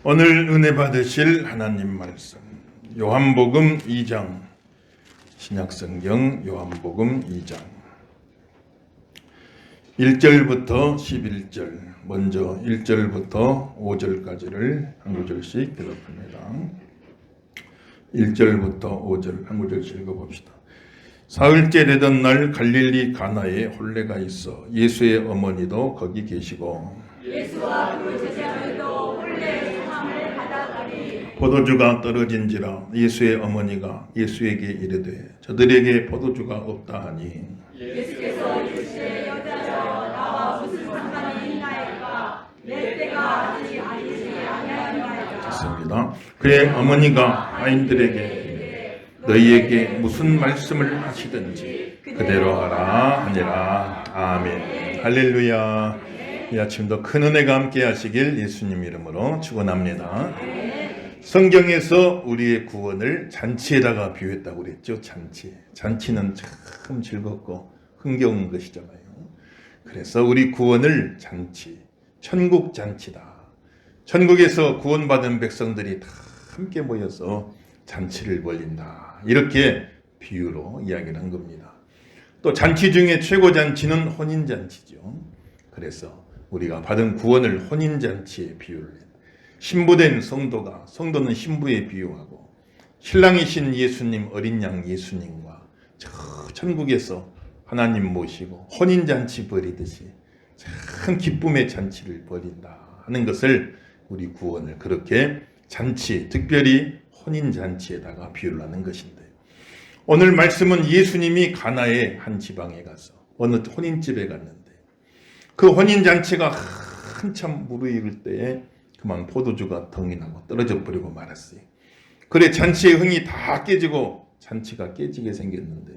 오늘 은혜 받으실 하나님 말씀 요한복음 2장 신약성경 요한복음 2장 1절부터 11절 먼저 1절부터 5절까지를 한 구절씩 읽어봅니다. 1절부터 5절 한 구절씩 읽어봅시다. 사흘째 되던 날 갈릴리 가나에 혼례가 있어 예수의 어머니도 거기 계시고 예수와 그 제자들도 혼례 사함을 받아가니 포도주가 떨어진지라 예수의 어머니가 예수에게 이르되 저들에게 포도주가 없다 하니 예수께서 이르시되 여자여 나와 무슨 상관이 있나이까 내 때가 아직 아니지 아니하니이다. 좋습니다. 그의 어머니가 아인들에게 너희에게 무슨 말씀을 하시든지 그대로 하라 하니라. 아멘. 할렐루야. 이 아침도 큰 은혜가 함께 하시길 예수님 이름으로 축원합니다. 성경에서 우리의 구원을 잔치에다가 비유했다고 그랬죠. 잔치는 참 즐겁고 흥겨운 것이잖아요. 그래서 우리 구원을 잔치, 천국 잔치다. 천국에서 구원받은 백성들이 다 함께 모여서 잔치를 벌린다. 이렇게 비유로 이야기를 한 겁니다. 또 잔치 중에 최고 잔치는 혼인잔치죠. 그래서 우리가 받은 구원을 혼인잔치에 비유를 해요. 신부된 성도는 신부에 비유하고 신랑이신 예수님 어린 양 예수님과 저 천국에서 하나님 모시고 혼인잔치 벌이듯이 참 기쁨의 잔치를 벌인다 하는 것을 우리 구원을 그렇게 잔치, 특별히 혼인잔치에다가 비유를 하는 것인데 오늘 말씀은 예수님이 가나의 한 지방에 가서 어느 혼인집에 갔는데 그 혼인잔치가 한참 무르익을 때에 그만 포도주가 덩이 나고 떨어져 버리고 말았어요. 그래 잔치의 흥이 다 깨지고 잔치가 깨지게 생겼는데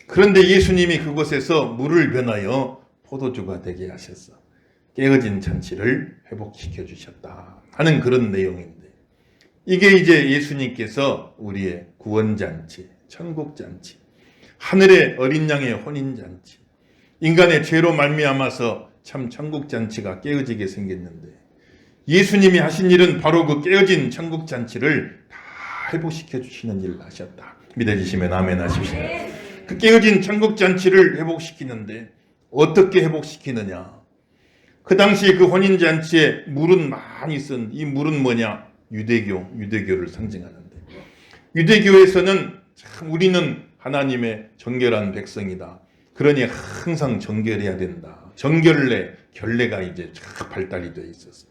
그런데 예수님이 그곳에서 물을 변하여 포도주가 되게 하셔서 깨어진 잔치를 회복시켜 주셨다 하는 그런 내용인데 이게 이제 예수님께서 우리의 구원잔치, 천국잔치, 하늘의 어린 양의 혼인잔치, 인간의 죄로 말미암아서 참 천국잔치가 깨어지게 생겼는데 예수님이 하신 일은 바로 그 깨어진 천국잔치를 다 회복시켜 주시는 일을 하셨다. 믿어지시면 아멘 하십시오. 그 깨어진 천국잔치를 회복시키는데 어떻게 회복시키느냐? 그 당시 그 혼인잔치에 물은 많이 쓴 이 물은 뭐냐? 유대교를 상징하는데 유대교에서는 참 우리는 하나님의 정결한 백성이다. 그러니 항상 정결해야 된다. 정결례, 결례가 이제 쫙 발달이 되어 있었어.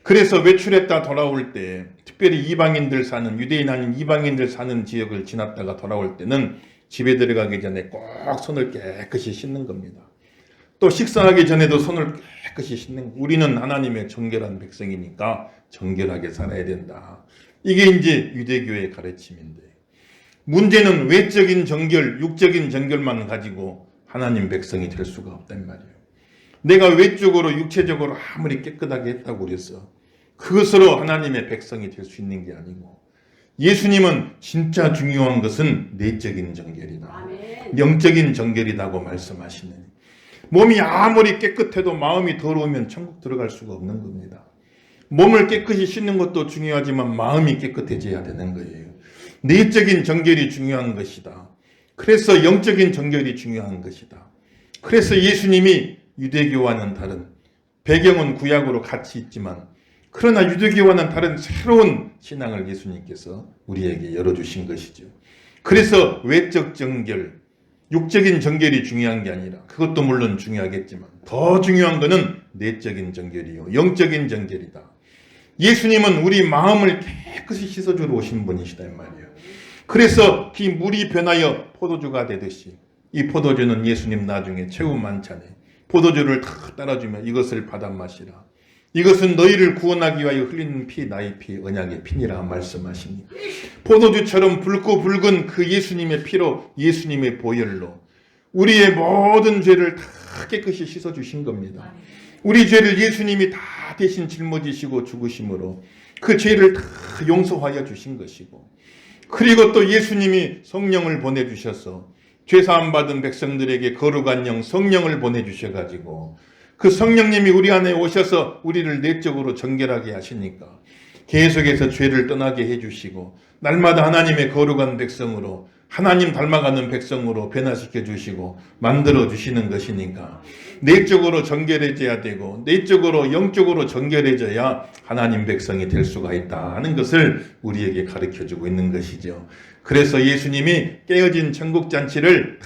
그래서 외출했다 돌아올 때 특별히 이방인들 사는 유대인 아닌 이방인들 사는 지역을 지났다가 돌아올 때는 집에 들어가기 전에 꼭 손을 깨끗이 씻는 겁니다. 또 식사하기 전에도 손을 깨끗이 씻는 우리는 하나님의 정결한 백성이니까 정결하게 살아야 된다. 이게 이제 유대교의 가르침인데 문제는 외적인 정결, 육적인 정결만 가지고 하나님 백성이 될 수가 없단 말이에요. 내가 외적으로 육체적으로 아무리 깨끗하게 했다고 그래서 그것으로 하나님의 백성이 될 수 있는 게 아니고 예수님은 진짜 중요한 것은 내적인 정결이다. 영적인 정결이라고 말씀하시는 몸이 아무리 깨끗해도 마음이 더러우면 천국 들어갈 수가 없는 겁니다. 몸을 깨끗이 씻는 것도 중요하지만 마음이 깨끗해져야 되는 거예요. 내적인 정결이 중요한 것이다. 그래서 영적인 정결이 중요한 것이다. 그래서 예수님이 유대교와는 다른 배경은 구약으로 같이 있지만 그러나 유대교와는 다른 새로운 신앙을 예수님께서 우리에게 열어주신 것이죠. 그래서 외적 정결, 육적인 정결이 중요한 게 아니라 그것도 물론 중요하겠지만 더 중요한 것은 내적인 정결이요 영적인 정결이다. 예수님은 우리 마음을 깨끗이 씻어주러 오신 분이시다 이 말이에요. 그래서 이 물이 변하여 포도주가 되듯이 이 포도주는 예수님 나중에 최후 만찬에 포도주를 다 따라주며 이것을 받아 마시라. 이것은 너희를 구원하기 위하여 흘리는 피 나의 피 언약의 피니라 말씀하시니 포도주처럼 붉고 붉은 그 예수님의 피로 예수님의 보혈로 우리의 모든 죄를 다 깨끗이 씻어주신 겁니다. 우리 죄를 예수님이 다 대신 짊어지시고 죽으심으로 그 죄를 다 용서하여 주신 것이고 그리고 또 예수님이 성령을 보내주셔서 죄사함 받은 백성들에게 거룩한 영 성령을 보내주셔가지고 그 성령님이 우리 안에 오셔서 우리를 내적으로 정결하게 하시니까 계속해서 죄를 떠나게 해주시고 날마다 하나님의 거룩한 백성으로 하나님 닮아가는 백성으로 변화시켜 주시고 만들어 주시는 것이니까 내적으로 정결해져야 되고 내적으로 영적으로 정결해져야 하나님 백성이 될 수가 있다 하는 것을 우리에게 가르쳐 주고 있는 것이죠. 그래서 예수님이 깨어진 천국잔치를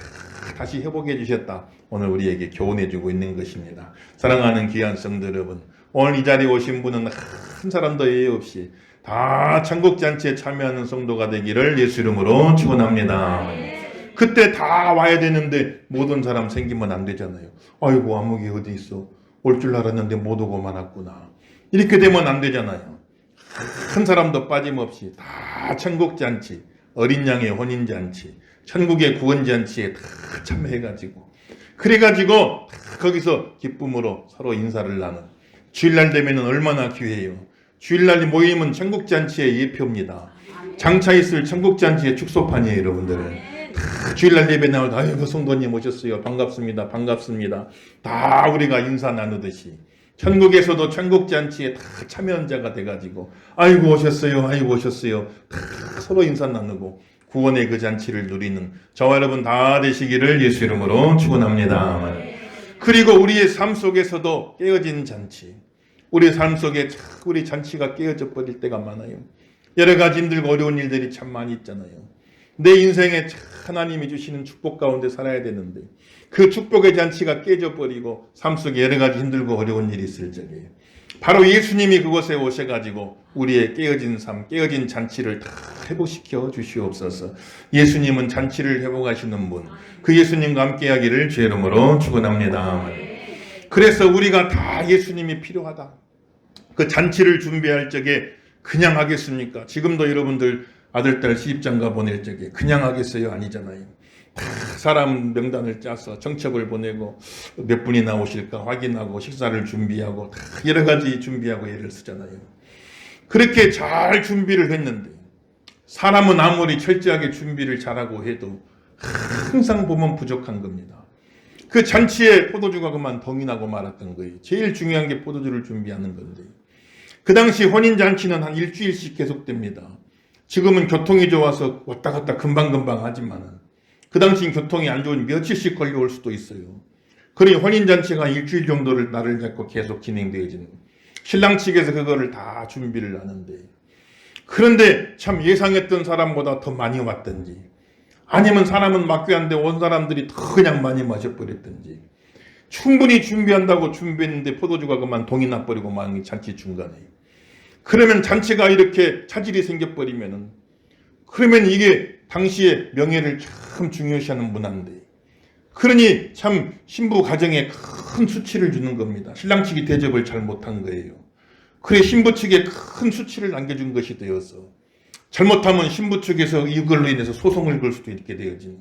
다시 회복해 주셨다. 오늘 우리에게 교훈해 주고 있는 것입니다. 사랑하는 귀한 성도 여러분, 오늘 이 자리에 오신 분은 한 사람도 예외 없이 다 천국잔치에 참여하는 성도가 되기를 예수 이름으로 축원합니다. 그때 다 와야 되는데 못 온 사람 생기면 안 되잖아요. 아이고 아무개 어디 있어. 올 줄 알았는데 못 오고 말았구나. 이렇게 되면 안 되잖아요. 한 사람도 빠짐없이 다 천국잔치, 어린 양의 혼인잔치, 천국의 구원잔치에 다 참여해가지고 그래가지고 거기서 기쁨으로 서로 인사를 나눈 주일날 되면 얼마나 귀해요. 주일날 모임은 천국잔치의 예표입니다. 장차 있을 천국잔치의 축소판이에요. 여러분들 주일날 예배 나올 때 아이고 성도님 오셨어요. 반갑습니다. 반갑습니다. 다 우리가 인사 나누듯이 천국에서도 천국잔치에 다 참여한 자가 돼가지고 아이고 오셨어요. 아이고 오셨어요. 다 서로 인사 나누고 구원의 그 잔치를 누리는 저와 여러분 다 되시기를 예수 이름으로 축원합니다. 그리고 우리의 삶 속에서도 깨어진 잔치, 우리의 삶 속에 우리 잔치가 깨어져 버릴 때가 많아요. 여러 가지 힘들고 어려운 일들이 참 많이 있잖아요. 내 인생에 하나님이 주시는 축복 가운데 살아야 되는데 그 축복의 잔치가 깨져버리고 삶 속에 여러 가지 힘들고 어려운 일이 있을 적에 바로 예수님이 그곳에 오셔가지고 우리의 깨어진 삶, 깨어진 잔치를 다 회복시켜 주시옵소서. 예수님은 잔치를 회복하시는 분, 그 예수님과 함께하기를 주의 이름으로 축원합니다. 그래서 우리가 다 예수님이 필요하다. 그 잔치를 준비할 적에 그냥 하겠습니까? 지금도 여러분들 아들, 딸 시집장가 보낼 적에 그냥 하겠어요? 아니잖아요. 사람 명단을 짜서 청첩을 보내고 몇 분이 나오실까 확인하고 식사를 준비하고 다 여러 가지 준비하고 애를 쓰잖아요. 그렇게 잘 준비를 했는데 사람은 아무리 철저하게 준비를 잘하고 해도 항상 보면 부족한 겁니다. 그 잔치에 포도주가 그만 덩이 나고 말았던 거예요. 제일 중요한 게 포도주를 준비하는 건데 그 당시 혼인잔치는 한 일주일씩 계속됩니다. 지금은 교통이 좋아서 왔다 갔다 금방금방 하지만은 그 당시 교통이 안 좋으니 며칠씩 걸려올 수도 있어요. 그러니 혼인잔치가 일주일 정도를 날을 잡고 계속 진행되어지는 거예요. 신랑 측에서 그거를 다 준비를 하는데 그런데 참 예상했던 사람보다 더 많이 왔든지 아니면 사람은 막귀한데 온 사람들이 더 그냥 많이 마셔버렸든지 충분히 준비한다고 준비했는데 포도주가 그만 동이 나버리고 막 잔치 중간에 그러면 잔치가 이렇게 차질이 생겨버리면은 그러면 이게 당시의 명예를 참 중요시하는 문화인데 그러니 참 신부 가정에 큰 수치를 주는 겁니다. 신랑 측이 대접을 잘 못한 거예요. 그래 신부 측에 큰 수치를 남겨준 것이 되어서 잘못하면 신부 측에서 이걸로 인해서 소송을 걸 수도 있게 되어진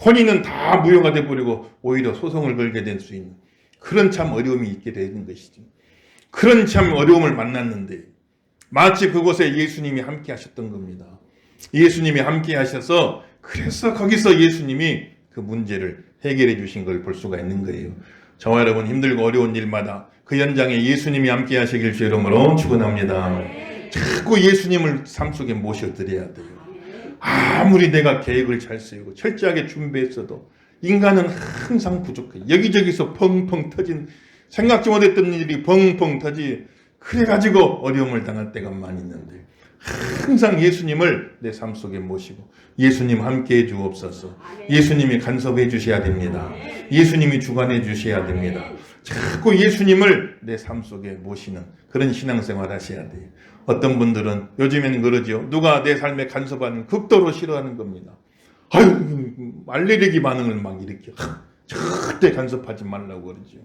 혼인은 다 무효가 돼버리고 오히려 소송을 걸게 될 수 있는 그런 참 어려움이 있게 되는 것이죠. 그런 참 어려움을 만났는데 마치 그곳에 예수님이 함께 하셨던 겁니다. 예수님이 함께 하셔서 그래서 거기서 예수님이 그 문제를 해결해 주신 걸 볼 수가 있는 거예요. 저와 여러분 힘들고 어려운 일마다 그 현장에 예수님이 함께 하시길 주 이름으로 축원합니다. 자꾸 예수님을 삶 속에 모셔드려야 돼요. 아무리 내가 계획을 잘 세우고 철저하게 준비했어도 인간은 항상 부족해. 여기저기서 펑펑 터진 생각지 못했던 일이 펑펑 터지 그래가지고 어려움을 당할 때가 많이 있는데 항상 예수님을 내 삶 속에 모시고 예수님 함께해 주옵소서. 예수님이 간섭해 주셔야 됩니다. 예수님이 주관해 주셔야 됩니다. 자꾸 예수님을 내 삶 속에 모시는 그런 신앙생활 하셔야 돼요. 어떤 분들은 요즘에는 그러죠. 누가 내 삶에 간섭하는 극도로 싫어하는 겁니다. 아유 알레르기 반응을 막 일으켜. 절대 간섭하지 말라고 그러죠.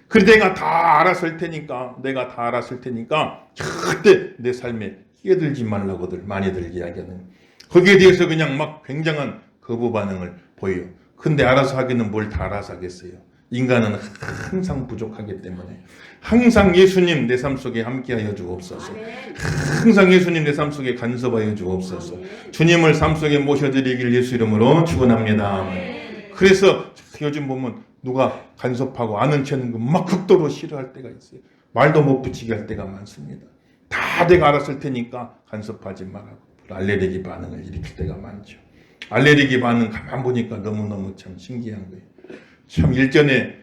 그래 내가 다 알았을 테니까 절대 내 삶에 끼어들지 말라고들 많이들 이야기하는 거기에 대해서 그냥 막 굉장한 거부 반응을 보여요. 근데 알아서 하기는 뭘 다 알아서 하겠어요. 인간은 항상 부족하기 때문에 항상 예수님 내 삶 속에 함께하여 주옵소서. 항상 예수님 내 삶 속에 간섭하여 주옵소서. 주님을 삶 속에 모셔드리길 예수 이름으로 축원합니다. 그래서 요즘 보면 누가 간섭하고 아는 체는 막 극도로 싫어할 때가 있어요. 말도 못 붙이게 할 때가 많습니다. 다 다 내가 알았을 테니까 간섭하지 말라고 알레르기 반응을 일으킬 때가 많죠. 알레르기 반응 가만 보니까 너무너무 참 신기한 거예요. 참 일전에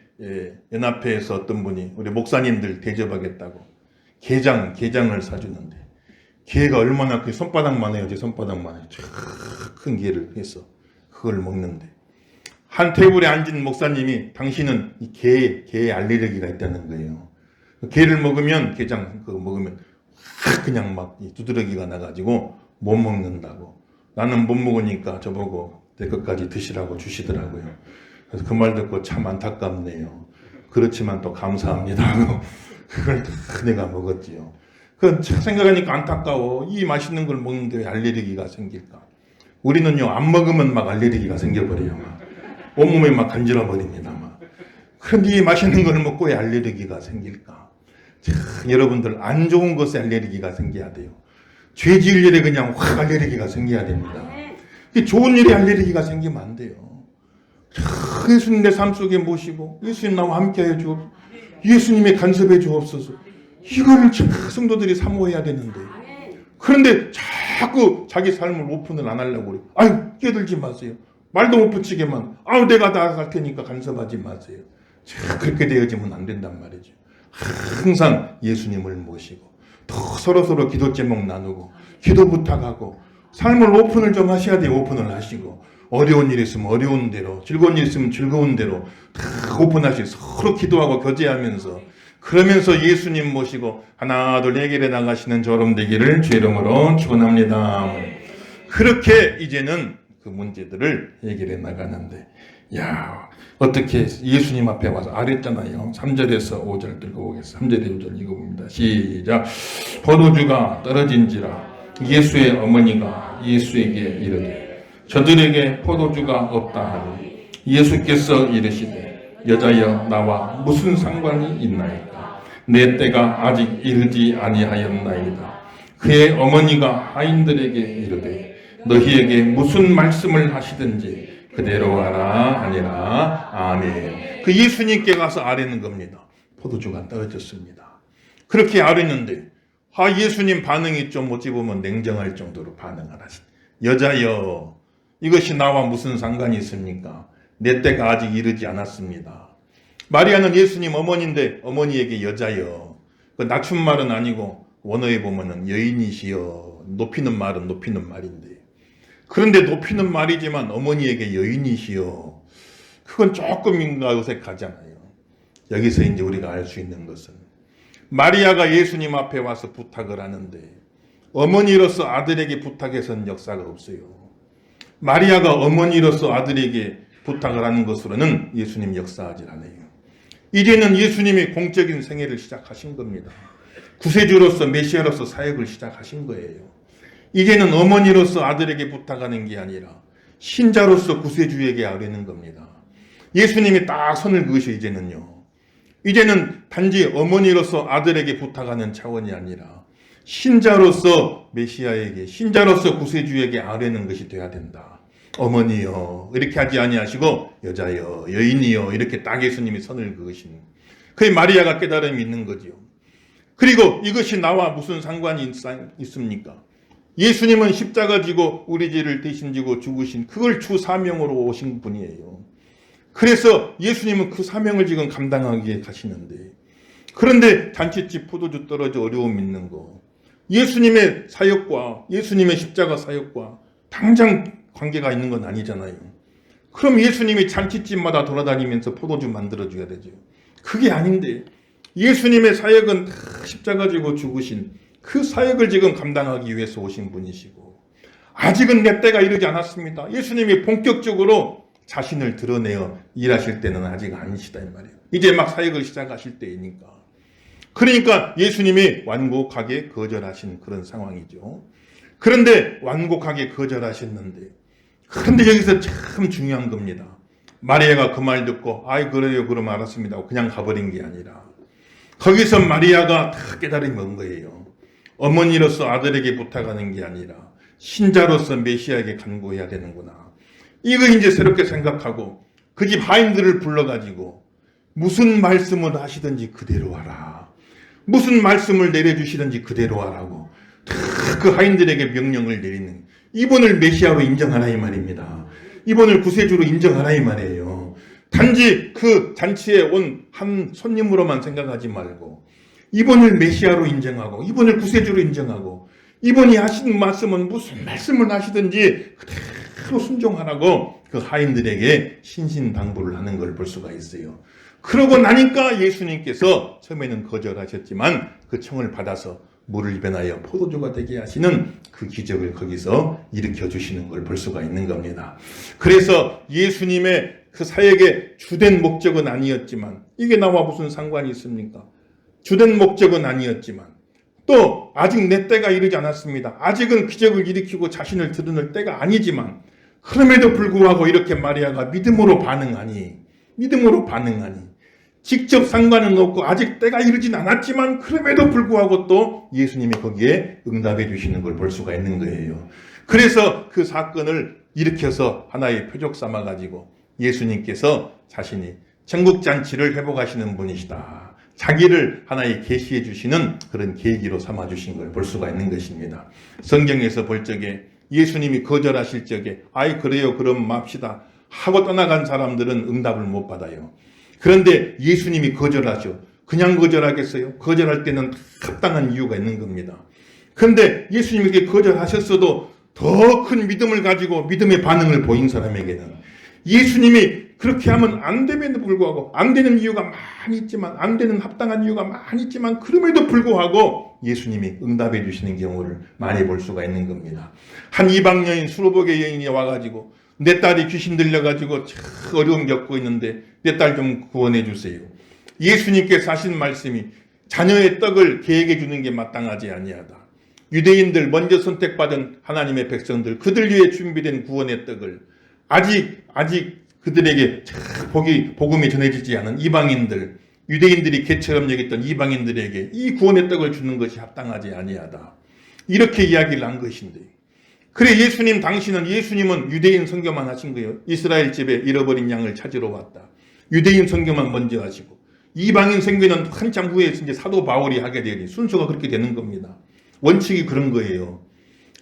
연합회에서 어떤 분이 우리 목사님들 대접하겠다고 게장을 사주는데 게가 얼마나 그 손바닥만 해요. 제 손바닥만 해요. 큰 게를 해서 그걸 먹는데 한 테이블에 앉은 목사님이 당신은 이 게에 알레르기가 있다는 거예요. 게를 먹으면 게장 그거 먹으면 그냥 막 두드러기가 나가지고 못 먹는다고. 나는 못 먹으니까 저보고 내 것까지 드시라고 주시더라고요. 그래서 그 말 듣고 참 안타깝네요. 그렇지만 또 감사합니다 하고 그걸 다 내가 먹었지요. 그 생각하니까 안타까워. 이 맛있는 걸 먹는데 왜 알레르기가 생길까? 우리는요 안 먹으면 막 알레르기가 생겨버려요. 막 온몸에 막 간지러 버립니다. 막. 그런데 이 맛있는 걸 먹고 왜 알레르기가 생길까? 참, 여러분들 안 좋은 것에 알레르기가 생겨야 돼요. 죄 지을 일에 그냥 확 알레르기가 생겨야 됩니다. 좋은 일에 알레르기가 생기면 안 돼요. 예수님 내 삶 속에 모시고 예수님 나와 함께 해 주옵소서. 예수님의 간섭해 주옵소서. 이거를 성도들이 사모해야 되는데 그런데 자꾸 자기 삶을 오픈을 안 하려고 그래요. 아유 끼어들지 마세요. 말도 못 붙이게만 아유 내가 다 할 테니까 간섭하지 마세요. 그렇게 되어지면 안 된단 말이죠. 항상 예수님을 모시고 더 서로서로 기도 제목 나누고 기도 부탁하고 삶을 오픈을 좀 하셔야 돼요. 오픈을 하시고 어려운 일 있으면 어려운 대로 즐거운 일 있으면 즐거운 대로 다 오픈하시고 서로 기도하고 교제하면서 그러면서 예수님 모시고 하나 둘 해결해 나가시는 저럼 되기를 주 이름으로 축원합니다. 그렇게 이제는 그 문제들을 해결해 나가는데 야 어떻게 예수님 앞에 와서 아랬잖아요. 3절에서 5절 들고 오겠습니다. 3절에 5절 읽어봅니다. 시작. 포도주가 떨어진지라 예수의 어머니가 예수에게 이르되 저들에게 포도주가 없다 하니 예수께서 이르시되 여자여 나와 무슨 상관이 있나이까 내 때가 아직 이르지 아니하였나이다. 그의 어머니가 하인들에게 이르되 너희에게 무슨 말씀을 하시든지 그대로 하라 하니라. 아멘. 그 예수님께 가서 아뢰는 겁니다. 포도주가 떨어졌습니다. 그렇게 아뢰는데 예수님 반응이 좀 어찌 보면 냉정할 정도로 반응을 하시. 여자여 이것이 나와 무슨 상관이 있습니까? 내 때가 아직 이르지 않았습니다. 마리아는 예수님 어머니인데 어머니에게 여자여 그 낮춘말은 아니고 원어에 보면은 여인이시여 높이는 말은 높이는 말인데 그런데 높이는 말이지만 어머니에게 여인이시여 그건 조금인가 어색하잖아요. 여기서 이제 우리가 알 수 있는 것은 마리아가 예수님 앞에 와서 부탁을 하는데 어머니로서 아들에게 부탁해서는 역사가 없어요. 마리아가 어머니로서 아들에게 부탁을 하는 것으로는 예수님 역사하지 않아요. 이제는 예수님이 공적인 생애를 시작하신 겁니다. 구세주로서 메시아로서 사역을 시작하신 거예요. 이제는 어머니로서 아들에게 부탁하는 게 아니라 신자로서 구세주에게 아뢰는 겁니다. 예수님이 딱 선을 그으셔 이제는요. 이제는 단지 어머니로서 아들에게 부탁하는 차원이 아니라 신자로서 메시아에게 신자로서 구세주에게 아뢰는 것이 돼야 된다. 어머니여 이렇게 하지 아니하시고 여자여 여인이여 이렇게 딱 예수님이 선을 그으신 그의 마리아가 깨달음이 있는 거지요. 그리고 이것이 나와 무슨 상관이 있습니까? 예수님은 십자가 지고 우리 죄를 대신 지고 죽으신 그걸 주 사명으로 오신 분이에요. 그래서 예수님은 그 사명을 지금 감당하기에 가시는데 그런데 잔치집 포도주 떨어져 어려움 있는 거 예수님의 사역과 예수님의 십자가 사역과 당장 관계가 있는 건 아니잖아요. 그럼 예수님이 잔치집마다 돌아다니면서 포도주 만들어줘야 되죠. 그게 아닌데 예수님의 사역은 십자가 지고 죽으신 그 사역을 지금 감당하기 위해서 오신 분이시고 아직은 내 때가 이르지 않았습니다. 예수님이 본격적으로 자신을 드러내어 일하실 때는 아직 아니시다 이 말이에요. 이제 막 사역을 시작하실 때이니까. 그러니까 예수님이 완곡하게 거절하신 그런 상황이죠. 그런데 완곡하게 거절하셨는데 그런데 여기서 참 중요한 겁니다. 마리아가 그 말 듣고 아이 그래요 그럼 알았습니다 하고 그냥 가버린 게 아니라 거기서 마리아가 다 깨달음이 온 거예요. 어머니로서 아들에게 부탁하는 게 아니라 신자로서 메시아에게 간구해야 되는구나. 이거 이제 새롭게 생각하고 그 집 하인들을 불러가지고 무슨 말씀을 하시든지 그대로 하라. 무슨 말씀을 내려주시든지 그대로 하라고 그 하인들에게 명령을 내리는, 이분을 메시아로 인정하라 이 말입니다. 이분을 구세주로 인정하라 이 말이에요. 단지 그 잔치에 온 한 손님으로만 생각하지 말고 이분을 메시아로 인정하고 이분을 구세주로 인정하고 이분이 하신 말씀은 무슨 말씀을 하시든지 그대로 순종하라고 그 하인들에게 신신당부를 하는 걸 볼 수가 있어요. 그러고 나니까 예수님께서 처음에는 거절하셨지만 그 청을 받아서 물을 변하여 포도주가 되게 하시는 그 기적을 거기서 일으켜 주시는 걸 볼 수가 있는 겁니다. 그래서 예수님의 그 사역의 주된 목적은 아니었지만, 이게 나와 무슨 상관이 있습니까? 주된 목적은 아니었지만 또 아직 내 때가 이르지 않았습니다. 아직은 기적을 일으키고 자신을 드러낼 때가 아니지만 그럼에도 불구하고 이렇게 마리아가 믿음으로 반응하니 직접 상관은 없고 아직 때가 이르진 않았지만 그럼에도 불구하고 또 예수님이 거기에 응답해 주시는 걸 볼 수가 있는 거예요. 그래서 그 사건을 일으켜서 하나의 표적 삼아 가지고 예수님께서 자신이 천국잔치를 회복하시는 분이시다, 자기를 하나의 계시해 주시는 그런 계기로 삼아 주신 걸 볼 수가 있는 것입니다. 성경에서 볼 적에 예수님이 거절하실 적에 아이 그래요 그럼 맙시다 하고 떠나간 사람들은 응답을 못 받아요. 그런데 예수님이 거절하죠. 그냥 거절하겠어요? 거절할 때는 합당한 이유가 있는 겁니다. 그런데 예수님에게 거절하셨어도 더 큰 믿음을 가지고 믿음의 반응을 보인 사람에게는 예수님이 그렇게 하면 안 됨에도 불구하고, 안 되는 이유가 많이 있지만, 안 되는 합당한 이유가 많이 있지만 그럼에도 불구하고 예수님이 응답해 주시는 경우를 많이 볼 수가 있는 겁니다. 한 이방 여인, 수로복의 여인이 와가지고 내 딸이 귀신 들려가지고 참 어려움 겪고 있는데 내 딸 좀 구원해 주세요. 예수님께서 하신 말씀이 자녀의 떡을 계획해 주는 게 마땅하지 아니하다. 유대인들 먼저 선택받은 하나님의 백성들, 그들 위해 준비된 구원의 떡을 아직 그들에게 복음이 전해지지 않은 이방인들, 유대인들이 개처럼 여겼던 이방인들에게 이 구원의 떡을 주는 것이 합당하지 아니하다. 이렇게 이야기를 한 것인데, 그래 예수님은 유대인 선교만 하신 거예요. 이스라엘 집에 잃어버린 양을 찾으러 왔다. 유대인 선교만 먼저 하시고 이방인 선교는 한참 후에 이제 사도 바울이 하게 되니 순서가 그렇게 되는 겁니다. 원칙이 그런 거예요.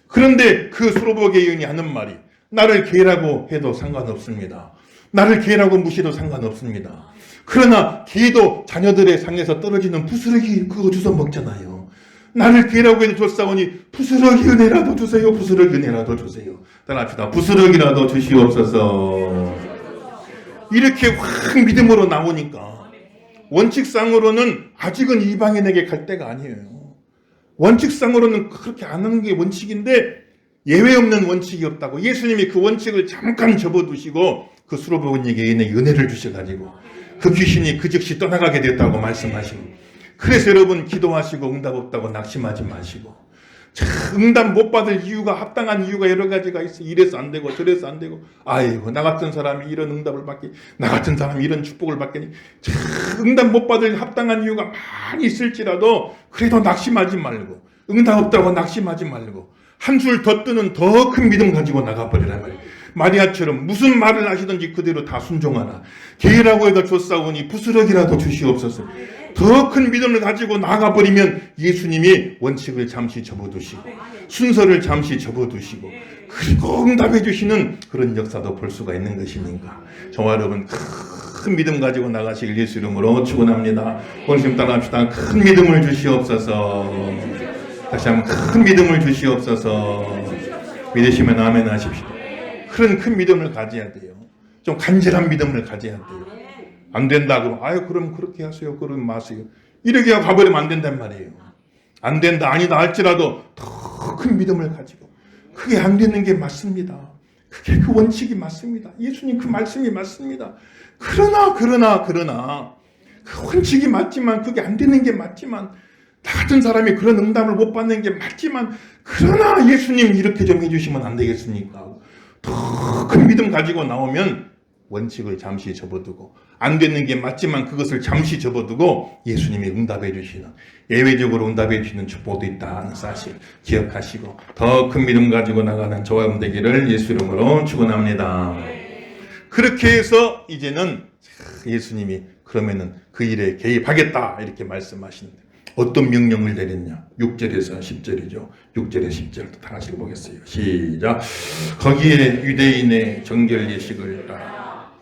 그런데 그 수로복의 여인이 하는 말이 나를 개라고 해도 상관없습니다. 나를 개라고 무시해도 상관없습니다. 그러나 개도 자녀들의 상에서 떨어지는 부스러기 그거 주워 먹잖아요. 나를 개라고 해도 줬사오니 부스러기 은혜라도 주세요. 부스러기 은혜라도 주세요. 따라합시다. 부스러기라도 주시옵소서. 이렇게 확 믿음으로 나오니까 원칙상으로는 아직은 이방인에게 갈 때가 아니에요. 원칙상으로는 그렇게 안 하는 게 원칙인데 예외 없는 원칙이 없다고 예수님이 그 원칙을 잠깐 접어두시고 그 수로복의 여인에게 은혜를 주셔가지고 그 귀신이 그 즉시 떠나가게 됐다고 말씀하시고, 그래서 여러분 기도하시고 응답 없다고 낙심하지 마시고, 응답 못 받을 이유가 합당한 이유가 여러 가지가 있어. 이래서 안 되고 저래서 안 되고, 아이고 나 같은 사람이 이런 응답을 받기, 나 같은 사람이 이런 축복을 받겠니. 응답 못 받을 합당한 이유가 많이 있을지라도 그래도 낙심하지 말고, 응답 없다고 낙심하지 말고 한 줄 더 뜨는 더 큰 믿음 가지고 나가버리란 말이에요. 마리아처럼 무슨 말을 하시든지 그대로 다 순종하라. 개라고 해도 줬사오니 부스러기라도 주시옵소서. 더 큰 믿음을 가지고 나가버리면 예수님이 원칙을 잠시 접어두시고 순서를 잠시 접어두시고 그리고 응답해 주시는 그런 역사도 볼 수가 있는 것입니까? 저와 여러분 큰 믿음 가지고 나가시길 예수 이름으로 축원합니다. 오늘 따라합시다. 큰 믿음을 주시옵소서. 다시 한번 큰 믿음을 주시옵소서. 믿으시면 아멘 하십시오. 그런 큰 믿음을 가져야 돼요. 좀 간절한 믿음을 가져야 돼요. 안 된다 그러면 아유 그럼 그렇게 하세요. 그러면 마세요. 이렇게 가버리면 안 된단 말이에요. 안 된다 아니다 할지라도 더 큰 믿음을 가지고 그게 안 되는 게 맞습니다. 그게 그 원칙이 맞습니다. 예수님 그 말씀이 맞습니다. 그러나 그 원칙이 맞지만 그게 안 되는 게 맞지만 나 같은 사람이 그런 응답을 못 받는 게 맞지만 그러나 예수님 이렇게 좀 해주시면 안 되겠습니까? 더 큰 믿음 가지고 나오면 원칙을 잠시 접어두고 안 되는 게 맞지만 그것을 잠시 접어두고 예수님이 응답해 주시는, 예외적으로 응답해 주시는 축복도 있다는 사실 기억하시고 더 큰 믿음 가지고 나가는 저와 여러분 되기를 예수 이름으로 축원합니다. 그렇게 해서 이제는 예수님이 그러면은 그 일에 개입하겠다 이렇게 말씀하시는데 어떤 명령을 내렸냐? 6절에서 10절이죠. 6절에 10절도 다 같이 보겠어요. 시작. 거기에 유대인의 정결 예식을 따라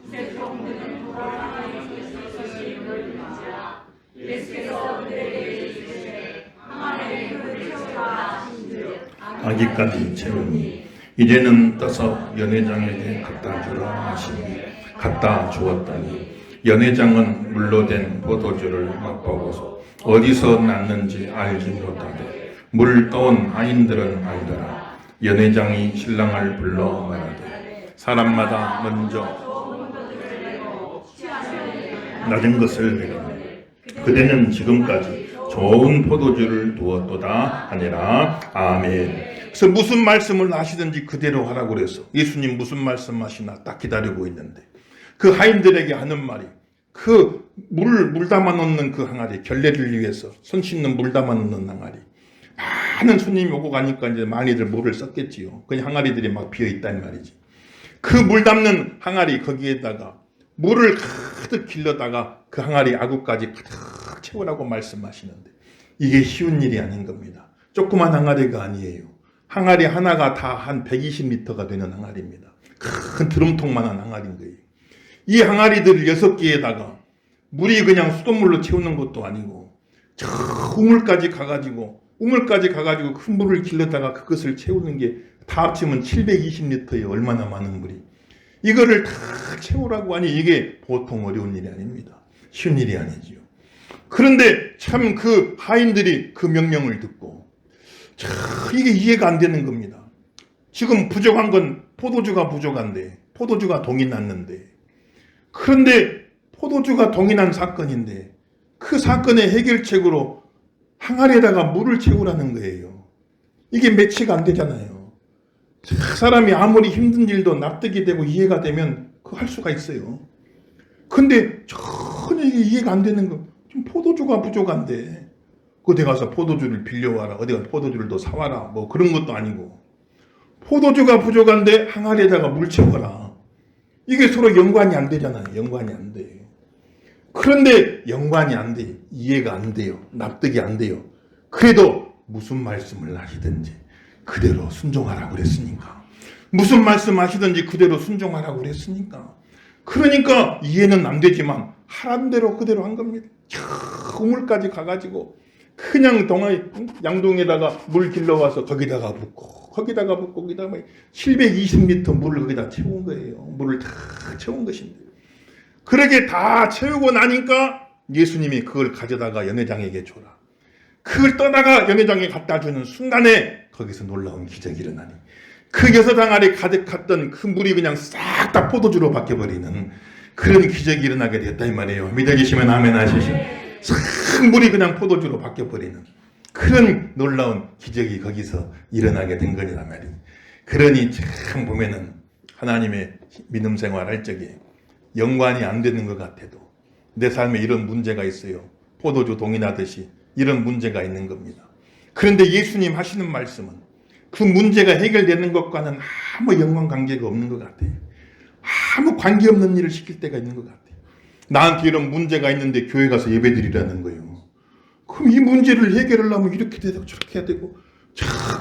아기까지 채우니 이제는 떠서 연회장에게 갖다 주라 하시니 갖다 주었더니 연회장은 물로 된 포도주를 맛보고서 어디서 났는지 알지 못하되 물 떠온 아인들은 알더라. 연회장이 신랑을 불러 말하되 사람마다 먼저 낮은 것을 내렸네. 그대는 지금까지 좋은 포도주를 두었도다 하니라. 아멘. 그래서 무슨 말씀을 하시든지 그대로 하라고 그래서 예수님 무슨 말씀하시나 딱 기다리고 있는데 그 하인들에게 하는 말이 그 물 담아 놓는 그 항아리, 결례를 위해서 손 씻는 물 담아 놓는 항아리, 많은 손님이 오고 가니까 이제 많이들 물을 썼겠지요. 그 항아리들이 막 비어 있단 말이지. 그 물 담는 항아리 거기에다가 물을 가득 길러다가 그 항아리 아구까지 가득 채우라고 말씀하시는데 이게 쉬운 일이 아닌 겁니다. 조그만 항아리가 아니에요. 항아리 하나가 다 한 120리터가 되는 항아리입니다. 큰 드럼통만한 항아리인 거예요. 이 항아리들을 6개에다가 물이 그냥 수돗물로 채우는 것도 아니고 저 우물까지 가가지고 그 물을 길러다가 그것을 채우는 게 다 합치면 720리터에 얼마나 많은 물이 이거를 다 채우라고 하니 이게 보통 어려운 일이 아닙니다. 쉬운 일이 아니지요. 그런데 참 그 하인들이 그 명령을 듣고 참 이게 이해가 안 되는 겁니다. 지금 부족한 건 포도주가 부족한데 포도주가 동이 났는데 그런데 포도주가 동이 난 사건인데 그 사건의 해결책으로 항아리에다가 물을 채우라는 거예요. 이게 매치가 안 되잖아요. 사람이 아무리 힘든 일도 납득이 되고 이해가 되면 그거 할 수가 있어요. 근데 전혀 이게 이해가 안 되는 거. 좀 포도주가 부족한데 어디 가서 포도주를 빌려와라. 어디 가서 포도주를 더 사와라. 뭐 그런 것도 아니고 포도주가 부족한데 항아리에다가 물 채워라. 이게 서로 연관이 안 되잖아요. 연관이 안 돼요. 그런데 연관이 안 돼요. 이해가 안 돼요. 납득이 안 돼요. 그래도 무슨 말씀을 하시든지 그대로 순종하라고 그랬으니까. 무슨 말씀 하시든지 그대로 순종하라고 그랬으니까. 그러니까 이해는 안 되지만 하란 대로 그대로 한 겁니다. 우물까지 가가지고 그냥 양동에다가 물 길러와서 거기다가 붓고 거기다가 720리터 물을 거기다 채운 거예요. 물을 다 채운 것인데 그렇게 다 채우고 나니까 예수님이 그걸 가져다가 연회장에게 줘라. 그걸 떠다가 연회장에 갖다 주는 순간에 거기서 놀라운 기적이 일어나니 그 6항아리 가득했던 그 물이 그냥 싹 다 포도주로 바뀌어버리는 그런 기적이 일어나게 됐다 이 말이에요. 믿어지시면 아멘 하시죠. 싹 물이 그냥 포도주로 바뀌어버리는 그런 놀라운 기적이 거기서 일어나게 된 거란 말이에요. 그러니 참 보면은 하나님의 믿음 생활할 적에 연관이 안 되는 것 같아도 내 삶에 이런 문제가 있어요. 포도주 동이 나듯이 이런 문제가 있는 겁니다. 그런데 예수님 하시는 말씀은 그 문제가 해결되는 것과는 아무 연관관계가 없는 것 같아요. 아무 관계없는 일을 시킬 때가 있는 것 같아요. 나한테 이런 문제가 있는데 교회 가서 예배드리라는 거예요. 그럼 이 문제를 해결하려면 이렇게 되고 저렇게 해야 되고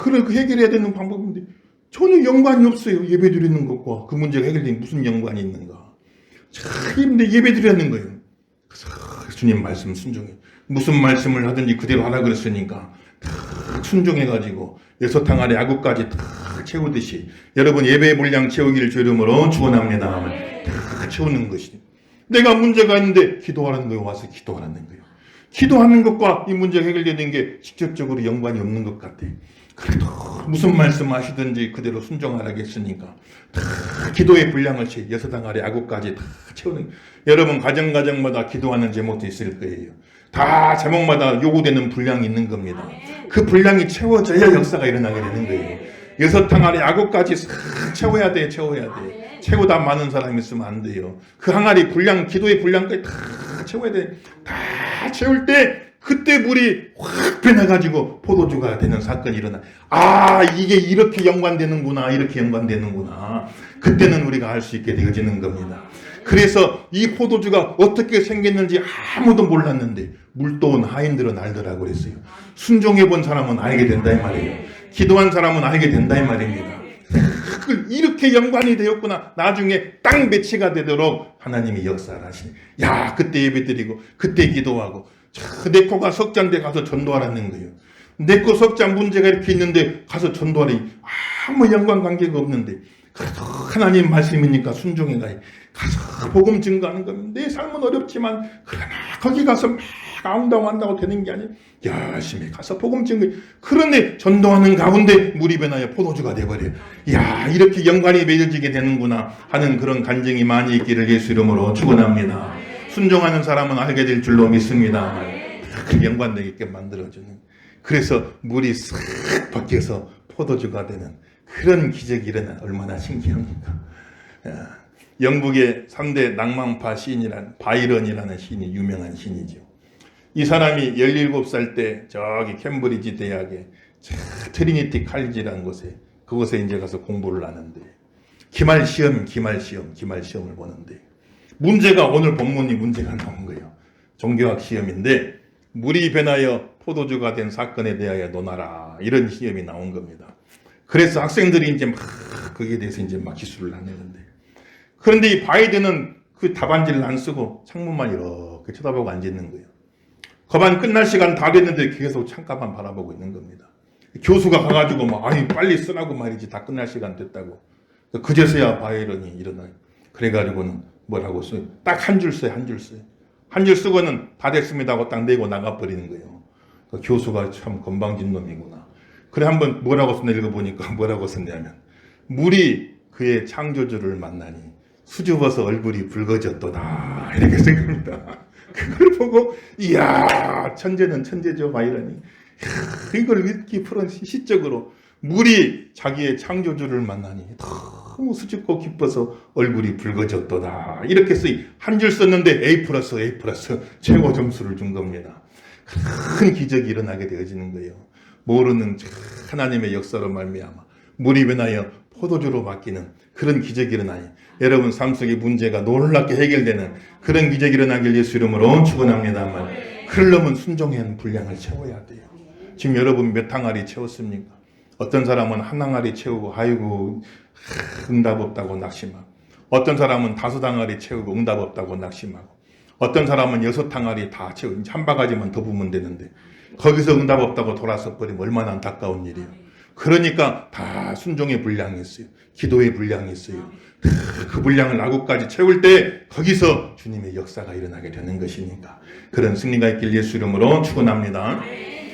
그래 그 해결해야 되는 방법인데 전혀 연관이 없어요. 예배드리는 것과 그 문제가 해결되는 무슨 연관이 있는가. 근데 예배드리라는 거예요. 그래서 주님 말씀 순종해. 무슨 말씀을 하든지 그대로 하라 그랬으니까 탁 순종해가지고 6항아리 아구까지 탁 채우듯이 여러분 예배의 분량 채우기를 주 이름으로 축원합니다. 탁 채우는 것이 내가 문제가 있는데 기도하라는 거예요. 와서 기도하라는 거예요. 기도하는 것과 이 문제가 해결되는 게 직접적으로 연관이 없는 것 같아. 그래도 무슨 말씀 하시든지 그대로 순종하라겠으니까 다 기도의 분량을 6항아리 아구까지 다 채우는 여러분 가정마다 기도하는 제목도 있을 거예요. 다 제목마다 요구되는 분량이 있는 겁니다. 그 분량이 채워져야 역사가 일어나게 되는 거예요. 6항아리 아구까지 싹 채워야 돼. 채우다 많은 사람이 있으면 안 돼요. 그 항아리 분량, 기도의 분량까지 다 채워야 돼. 다 채울 때 그때 물이 확 변해가지고 포도주가 되는 사건이 일어나. 아, 이게 이렇게 연관되는구나. 그때는 우리가 알 수 있게 되어지는 겁니다. 그래서 이 포도주가 어떻게 생겼는지 아무도 몰랐는데 물도온 하인들은 알더라고 그랬어요. 순종해 본 사람은 알게 된다 이 말이에요. 기도한 사람은 알게 된다 이 말입니다. 이렇게 연관이 되었구나. 나중에 땅 배치가 되도록 하나님이 역사를 하시니, 야, 그때 예배드리고 그때 기도하고 내 코가 석잔데 가서 전도하라는 거예요. 내 코 석잔 문제가 이렇게 있는데 가서 전도하니 아무 연관관계가 없는데 그래도 하나님 말씀이니까 순종해 가서 복음 증거하는 겁니다. 내 삶은 어렵지만 그러나 거기 가서 막 아웅다웅한다고 되는 게 아니에요. 열심히 가서 복음 증거. 그런데 전도하는 가운데 물이 변하여 포도주가 돼버려요. 야, 이렇게 연관이 맺어지게 되는구나 하는 그런 간증이 많이 있기를 예수 이름으로 축원합니다. 순종하는 사람은 알게 될 줄로 믿습니다. 그 연관되게 만들어주는. 그래서 물이 싹 바뀌어서 포도주가 되는 그런 기적이 일어나 얼마나 신기합니까? 영국의 3대 낭만파 시인이란 바이런이라는 시인이 유명한 시인이죠. 이 사람이 17살 때 저기 캠브리지 대학에 트리니티 칼리지라는 곳에 그곳에 이제 가서 공부를 하는데 기말 시험을 보는데 문제가 오늘 본문이 문제가 나온 거예요. 종교학 시험인데 물이 변하여 포도주가 된 사건에 대하여 논하라 이런 시험이 나온 겁니다. 그래서 학생들이 이제 막 거기에 대해서 이제 막 기술을 하는데 그런데 이 바이든은 그 답안지를 안 쓰고 창문만 이렇게 쳐다보고 앉아 있는 거예요. 거반 끝날 시간 다 됐는데 계속 창가만 바라보고 있는 겁니다. 교수가 가가지고 막 아니 빨리 쓰라고 말이지 다 끝날 시간 됐다고. 그제서야 바이런이 일어나요. 그래가지고는 뭐라고 써요? 딱 한 줄 써요. 한 줄 써요. 한 줄 쓰고는 다 됐습니다 하고 딱 내고 나가버리는 거예요. 그 교수가 참 건방진 놈이구나. 그래 한번 뭐라고 썼나 읽어보니까 뭐라고 썼냐면 물이 그의 창조주를 만나니 수줍어서 얼굴이 붉어졌도다 이렇게 쓴 겁니다. 그걸 보고 이야 천재는 천재죠 바이런이. 이걸 이렇게 풀은 시적으로 물이 자기의 창조주를 만나니 너무 수줍고 기뻐서 얼굴이 붉어졌도다 이렇게 쓰이 한 줄 썼는데 A+, 최고 점수를 준 겁니다. 큰 기적이 일어나게 되어지는 거예요. 모르는 하나님의 역사로 말미암아 물이 변하여 포도주로 바뀌는 그런 기적이 일어나니 여러분 삶 속의 문제가 놀랍게 해결되는 그런 기적이 일어나길 예수 이름으로 축원합니다만 그러려면 순종의 한 분량을 채워야 돼요. 지금 여러분 몇 항아리 채웠습니까? 어떤 사람은 한 항아리 채우고 아이고 응답 없다고 낙심하고 어떤 사람은 5항아리 채우고 응답 없다고 낙심하고 어떤 사람은 6항아리 다 채우고 한 바가지만 더 부으면 되는데 거기서 응답 없다고 돌아서 버리면 얼마나 안타까운 일이에요. 그러니까 다 순종의 분량이 있어요. 기도의 분량이 있어요. 그 분량을 나구까지 채울 때 거기서 주님의 역사가 일어나게 되는 것이니까 그런 승리가 있길 예수 이름으로 축원합니다.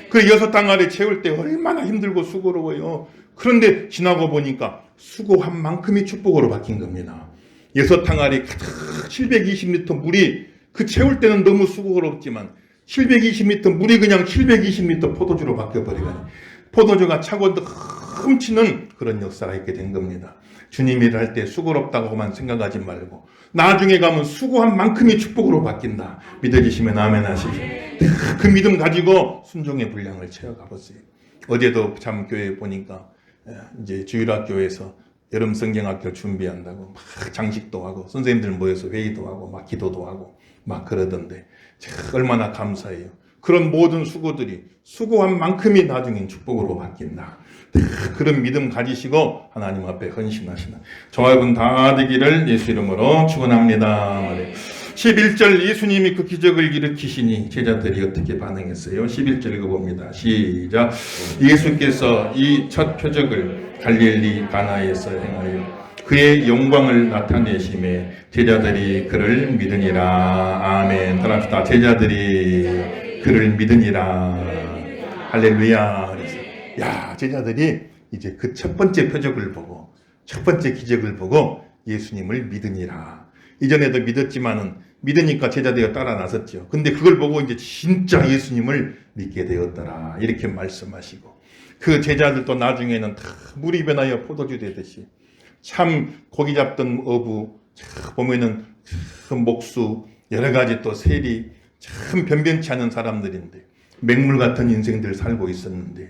그 6항아리 채울 때 얼마나 힘들고 수고로워요. 그런데 지나고 보니까 수고한 만큼이 축복으로 바뀐 겁니다. 6항아리 가득 720리터 물이 그 채울 때는 너무 수고롭지만 720리터 물이 그냥 720리터 포도주로 바뀌어버리거든요. 포도주가 차고 훔치는 그런 역사가 있게 된 겁니다. 주님이 일할 때 수고롭다고만 생각하지 말고 나중에 가면 수고한 만큼이 축복으로 바뀐다. 믿어지시면 아멘 하십시오. 그 믿음 가지고 순종의 분량을 채워가보세요. 어제도 참 교회에 보니까 이제 주일학교에서 여름 성경학교 준비한다고 막 장식도 하고 선생님들 모여서 회의도 하고 막 기도도 하고 막 그러던데 얼마나 감사해요. 그런 모든 수고들이 수고한 만큼이 나중엔 축복으로 바뀐다. 그런 믿음 가지시고 하나님 앞에 헌신하시는 저와 여러분 다 되기를 예수 이름으로 축원합니다. 11절 예수님이 그 기적을 일으키시니 제자들이 어떻게 반응했어요? 11절 읽어봅니다. 시작. 예수께서 이 첫 표적을 갈릴리 가나에서 행하여 그의 영광을 나타내심에 제자들이 그를 믿으니라. 아멘. 따라합시다. 제자들이 그를 믿으니라. 할렐루야. 야, 제자들이 이제 그 첫 번째 표적을 보고 첫 번째 기적을 보고 예수님을 믿으니라. 이전에도 믿었지만은 믿으니까 제자들이 따라 나섰죠. 근데 그걸 보고 이제 진짜 예수님을 믿게 되었더라. 이렇게 말씀하시고 그 제자들도 나중에는 다 물이 변하여 포도주 되듯이 참 고기 잡던 어부 보면은 목수 여러 가지 또 세리 참 변변치 않은 사람들인데 맹물 같은 인생들 살고 있었는데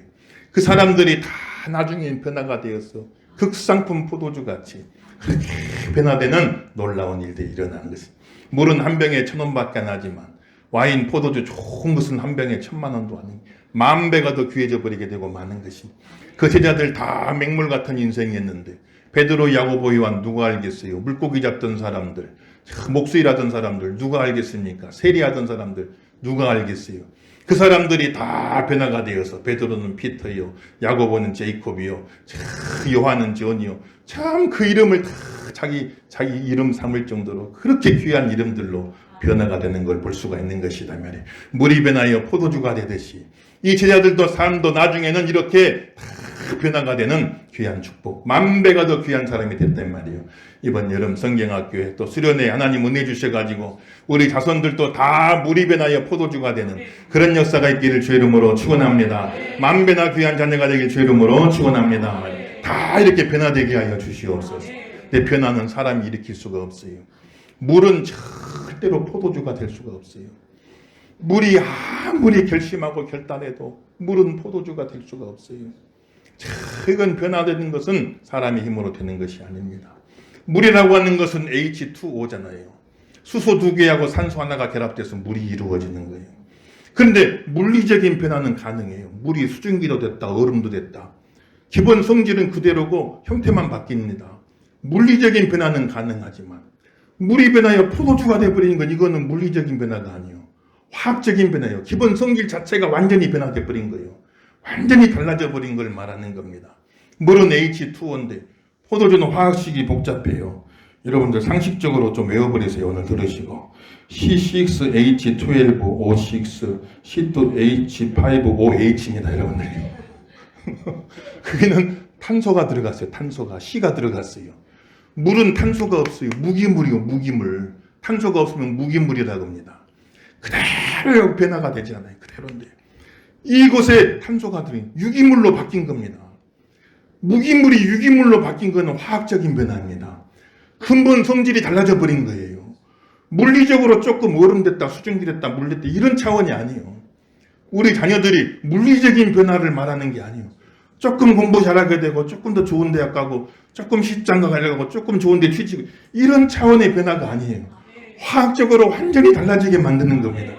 그 사람들이 다 나중에 변화가 되어서 극상품 포도주 같이 그렇게 변화되는 놀라운 일들이 일어나는 것입니다. 물은 한 병에 1,000원밖에 안 하지만 와인, 포도주 좋은 것은 한 병에 1,000,000원도 아닌 10,000배가 더 귀해져 버리게 되고 마는 것입니다. 그 제자들 다 맹물 같은 인생이었는데 베드로, 야고보, 요한 누가 알겠어요? 물고기 잡던 사람들, 목수일하던 사람들 누가 알겠습니까? 세리하던 사람들 누가 알겠어요? 그 사람들이 다 변화가 되어서 베드로는 피터요, 야고보는 제이콥이요, 요한은 존이요. 참 그 이름을 다 자기 이름 삼을 정도로 그렇게 귀한 이름들로 변화가 되는 걸 볼 수가 있는 것이다 말이에요. 물이 변하여 포도주가 되듯이 이 제자들도 삶도 나중에는 이렇게 다 변화가 되는 귀한 축복, 10,000배가 더 귀한 사람이 됐단 말이에요. 이번 여름 성경학교에 또 수련회 하나님 은혜 주셔가지고 우리 자손들도 다 물이 변하여 포도주가 되는 그런 역사가 있기를 주의 이름으로 축원합니다. 10,000배나 귀한 자녀가 되길 주의 이름으로 축원합니다. 다 이렇게 변화되게 하여 주시옵소서. 근데 변화는 사람이 일으킬 수가 없어요. 물은 절대로 포도주가 될 수가 없어요. 물이 아무리 결심하고 결단해도 물은 포도주가 될 수가 없어요. 이건 변화되는 것은 사람의 힘으로 되는 것이 아닙니다. 물이라고 하는 것은 H2O잖아요. 수소 2개하고 산소 하나가 결합돼서 물이 이루어지는 거예요. 그런데 물리적인 변화는 가능해요. 물이 수증기도 됐다, 얼음도 됐다. 기본 성질은 그대로고 형태만 바뀝니다. 물리적인 변화는 가능하지만 물이 변하여 포도주가 되어버리는 건 이거는 물리적인 변화가 아니에요. 화학적인 변화예요. 기본 성질 자체가 완전히 변화돼 버린 거예요. 완전히 달라져 버린 걸 말하는 겁니다. 물은 H2O인데 포도주는 화학식이 복잡해요. 여러분들 상식적으로 좀 외워버리세요. 오늘 들으시고 C6H12O6 C2H5OH입니다. 여러분들 거기는 탄소가 들어갔어요. 탄소가 C가 들어갔어요. 물은 탄소가 없어요. 무기물이요. 무기물. 탄소가 없으면 무기물이라고 합니다. 그대로 변화가 되지 않아요. 그대로인데 이곳에 탄소가 들어있는 유기물로 바뀐 겁니다. 무기물이 유기물로 바뀐 것은 화학적인 변화입니다. 근본 성질이 달라져 버린 거예요. 물리적으로 조금 얼음됐다, 수증기 됐다, 물 됐다 이런 차원이 아니에요. 우리 자녀들이 물리적인 변화를 말하는 게 아니에요. 조금 공부 잘하게 되고 조금 더 좋은 대학 가고 조금 시집장가 가려고 조금 좋은 데 취직고 이런 차원의 변화가 아니에요. 화학적으로 완전히 달라지게 만드는 겁니다.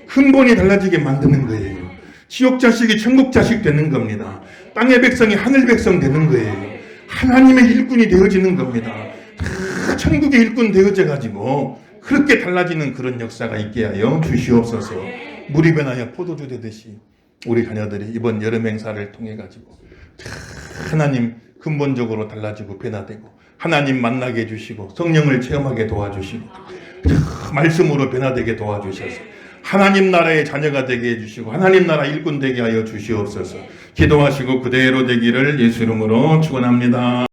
근본이 달라지게 만드는 거예요. 지옥 자식이 천국 자식 되는 겁니다. 땅의 백성이 하늘 백성 되는 거예요. 하나님의 일꾼이 되어지는 겁니다. 천국의 일꾼 되어져 가지고 그렇게 달라지는 그런 역사가 있게 하여 주시옵소서. 물이 변하여 포도주 되듯이 우리 자녀들이 이번 여름 행사를 통해 가지고 하나님 근본적으로 달라지고 변화되고 하나님 만나게 해주시고 성령을 체험하게 도와주시고 말씀으로 변화되게 도와주셔서 하나님 나라의 자녀가 되게 해주시고 하나님 나라 일꾼 되게 하여 주시옵소서. 기도하시고 그대로 되기를 예수 이름으로 축원합니다.